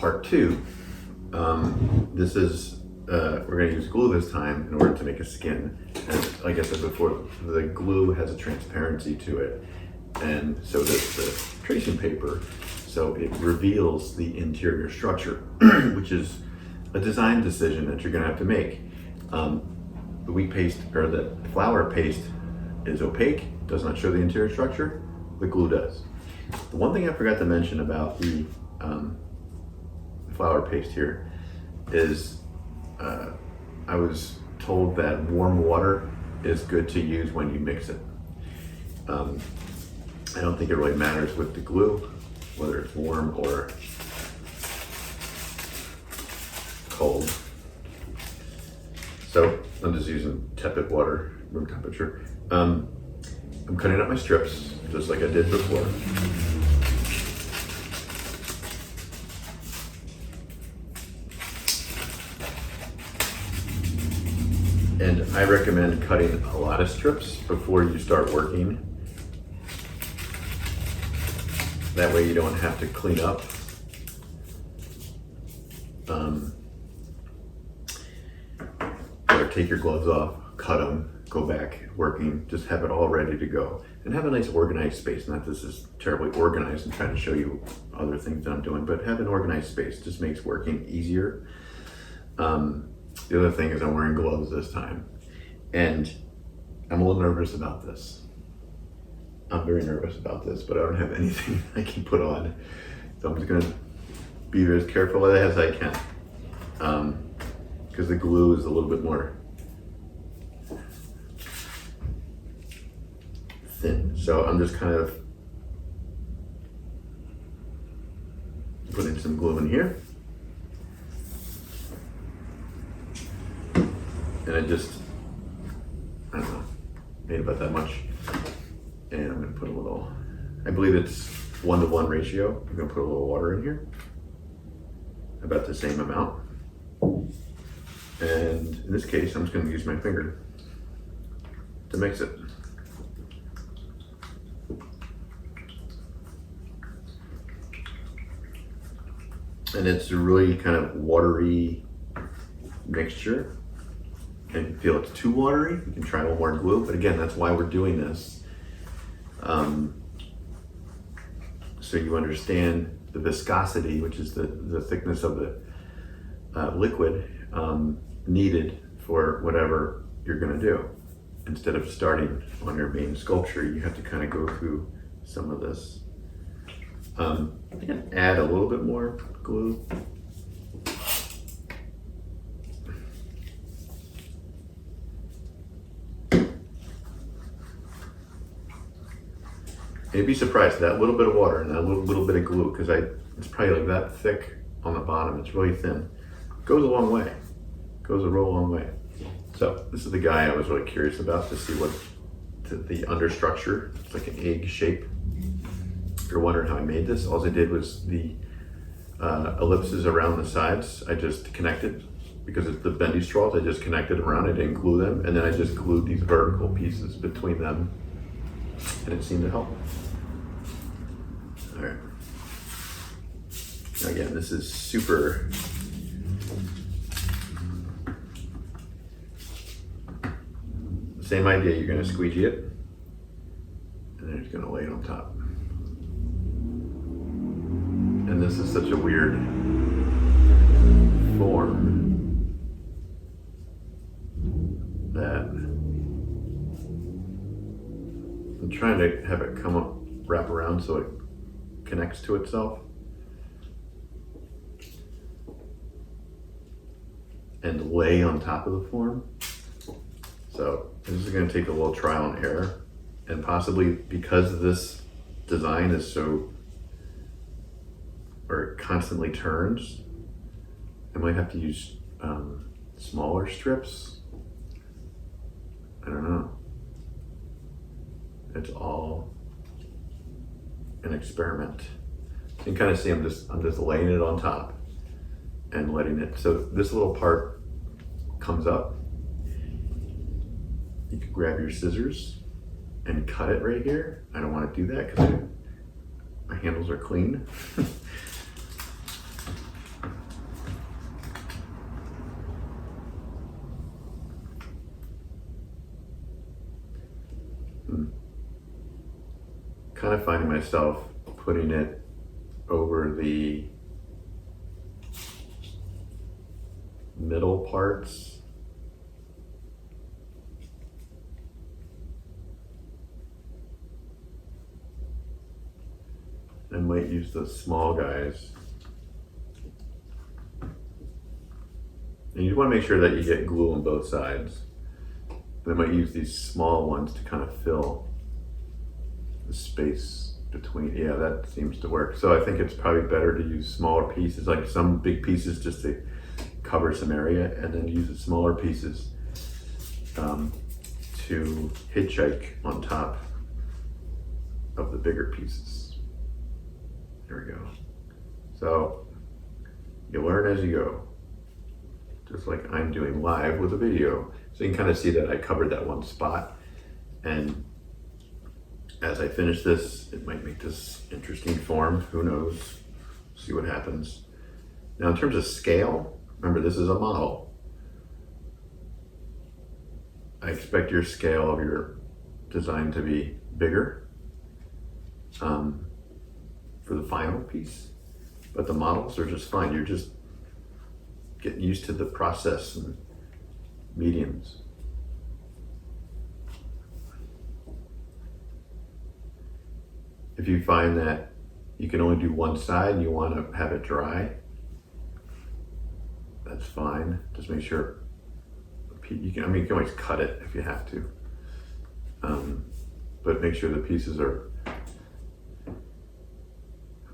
part two. This is, we're going to use glue this time in order to make a skin. And like I said before, the glue has a transparency to it, and so does the tracing paper. So it reveals the interior structure, which is a design decision that you're going to have to make. The wheat paste or the flour paste is opaque, does not show the interior structure. The glue does. The one thing I forgot to mention about the flour paste here is I was told that warm water is good to use when you mix it. I don't think it really matters with the glue, whether it's warm or cold. So I'm just using tepid water, room temperature. I'm cutting up my strips just like I did before. And I recommend cutting a lot of strips before you start working. That way you don't have to clean up. Or take your gloves off, cut them, go back working, just have it all ready to go. And have a nice organized space. Not this is terribly organized. I'm trying to show you other things that I'm doing, but have an organized space. Just makes working easier. The other thing is I'm wearing gloves this time, and I'm a little nervous about this. I'm very nervous about this, but I don't have anything I can put on. So I'm just gonna be as careful as I can. Because the glue is a little bit more thin. So I'm just kind of putting some glue in here. And I don't know, made about that much. And I'm gonna put a little, I believe it's 1-to-1 ratio. I'm gonna put a little water in here, about the same amount. And in this case, I'm just gonna use my finger to mix it. And it's a really kind of watery mixture. And if you feel it's too watery, you can try a little more glue. But again, that's why we're doing this. So you understand the viscosity, which is the thickness of the liquid needed for whatever you're gonna do. Instead of starting on your main sculpture, you have to kind of go through some of this. I can add a little bit more glue. And you'd be surprised, that little bit of water and that little bit of glue, because it's probably like that thick on the bottom, it's really thin. Goes a long way, goes a real long way. So this is the guy I was really curious about to see what the understructure, it's like an egg shape. If you're wondering how I made this, all I did was the ellipses around the sides, I just connected, because it's the bendy straws, I just connected them around, I didn't glue them, and then I just glued these vertical pieces between them, and it seemed to help. All right. Again, this is super same idea. You're going to squeegee it, and then you're going to lay it on top. And this is such a weird form that I'm trying to have it come up, wrap around so it connects to itself. And lay on top of the form. So this is going to take a little trial and error. And possibly because this design is so, or it constantly turns, I might have to use smaller strips. I don't know. It's all an experiment. You can kind of see I'm just laying it on top and letting it, so this little part comes up. You could grab your scissors and cut it right here. I don't want to do that because my handles are clean. kind of finding myself putting it over the middle parts. I might use the small guys. And you want to make sure that you get glue on both sides. And I might use these small ones to kind of fill the space between. Yeah, that seems to work. So I think it's probably better to use smaller pieces, like some big pieces just to cover some area, and then use the smaller pieces to hitchhike on top of the bigger pieces. There we go. So you learn as you go, just like I'm doing live with a video. So you can kind of see that I covered that one spot, and as I finish this, it might make this interesting form. Who knows? See what happens. Now in terms of scale, remember this is a model. I expect your scale of your design to be bigger for the final piece, but the models are just fine. You're just getting used to the process and mediums. If you find that you can only do one side and you want to have it dry, that's fine. Just make sure you can always cut it if you have to, but make sure the pieces are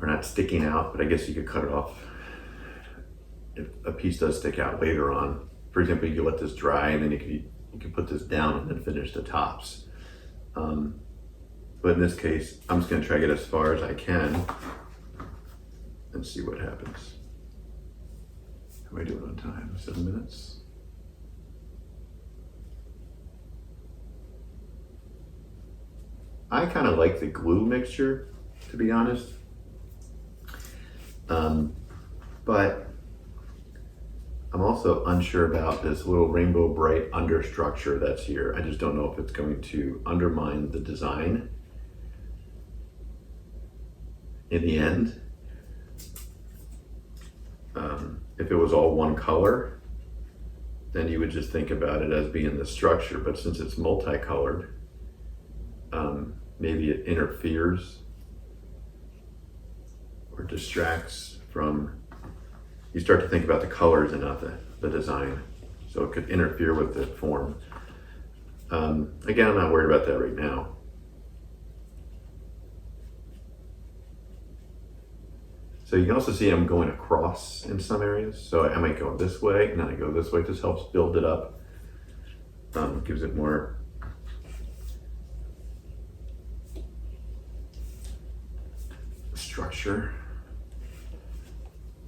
not sticking out. But I guess you could cut it off if a piece does stick out later on. For example, you could let this dry and then you could put this down and then finish the tops. But in this case, I'm just going to try to get as far as I can and see what happens. How am I doing on time? 7 minutes? I kind of like the glue mixture, to be honest. But I'm also unsure about this little rainbow bright understructure that's here. I just don't know if it's going to undermine the design in the end. If it was all one color, then you would just think about it as being the structure. But since it's multicolored, maybe it interferes or distracts from, you start to think about the colors and not the design. So it could interfere with the form. Again, I'm not worried about that right now. So you can also see I'm going across in some areas. So I might go this way and then I go this way. This helps build it up. Gives it more structure.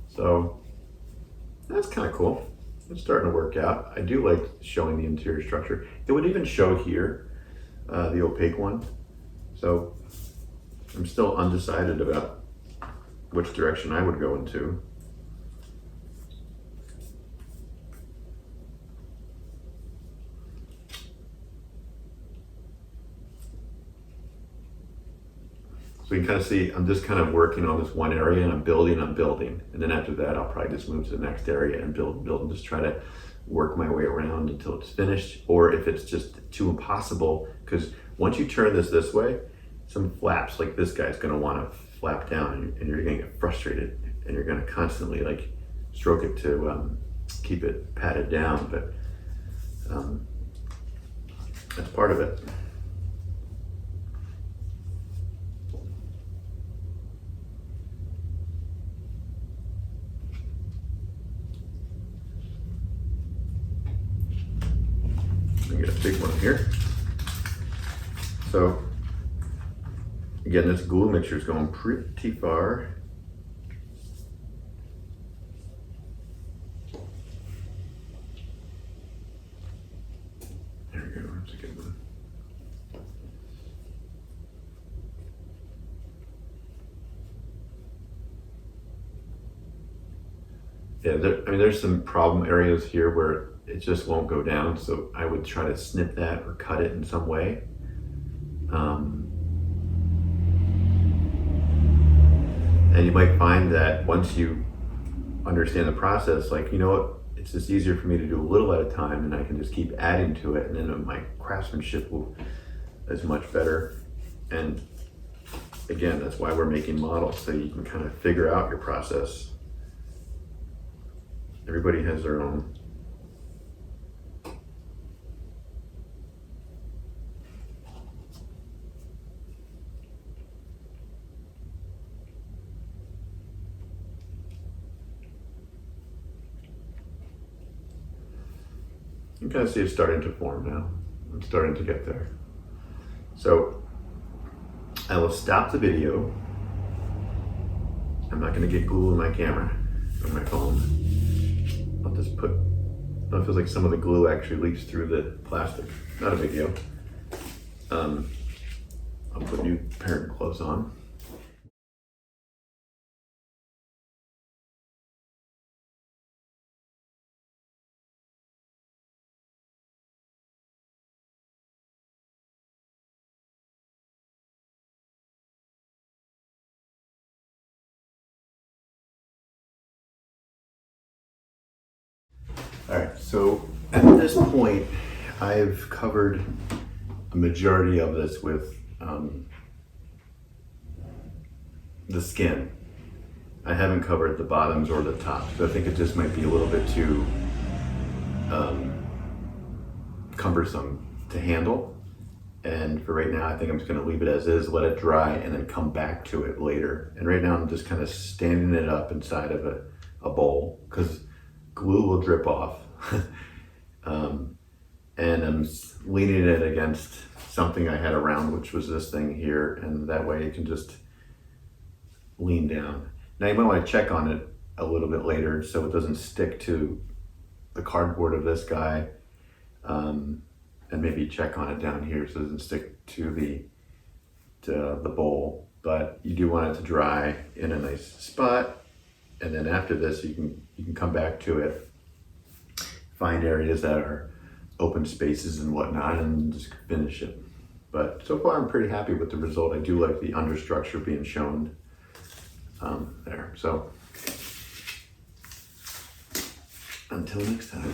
So that's kind of cool. It's starting to work out. I do like showing the interior structure. It would even show here, the opaque one. So I'm still undecided about which direction I would go into. So you can kind of see, I'm just kind of working on this one area and I'm building. And then after that, I'll probably just move to the next area and build and just try to work my way around until it's finished. Or if it's just too impossible, because once you turn this way, some flaps like this guy's gonna wanna flap down and you're gonna get frustrated and you're gonna constantly like stroke it to keep it patted down, but that's part of it. I get a big one here. So again, this glue mixture is going pretty far. There we go, that's a good one. Yeah, there's some problem areas here where it just won't go down, so I would try to snip that or cut it in some way. And you might find that once you understand the process, like, you know what, it's just easier for me to do a little at a time, and I can just keep adding to it, and then my craftsmanship is much better. And again, that's why we're making models, so you can kind of figure out your process. Everybody has their own. You can kind of see it's starting to form now. I'm starting to get there. So I will stop the video. I'm not going to get glue in my camera or my phone. I'll just put, it feels like some of the glue actually leaks through the plastic. Not a big deal. I'll put new parent clothes on. All right, so at this point, I've covered a majority of this with the skin. I haven't covered the bottoms or the tops. So I think it just might be a little bit too cumbersome to handle. And for right now, I think I'm just gonna leave it as is, let it dry, and then come back to it later. And right now I'm just kind of standing it up inside of a bowl, because glue will drip off. And I'm leaning it against something I had around, which was this thing here, and that way it can just lean down. Now you might want to check on it a little bit later so it doesn't stick to the cardboard of this guy, and maybe check on it down here so it doesn't stick to the bowl. But you do want it to dry in a nice spot, and then after this you can come back to it, find areas that are open spaces and whatnot, and just finish it. But so far I'm pretty happy with the result. I do like the understructure being shown there. So until next time.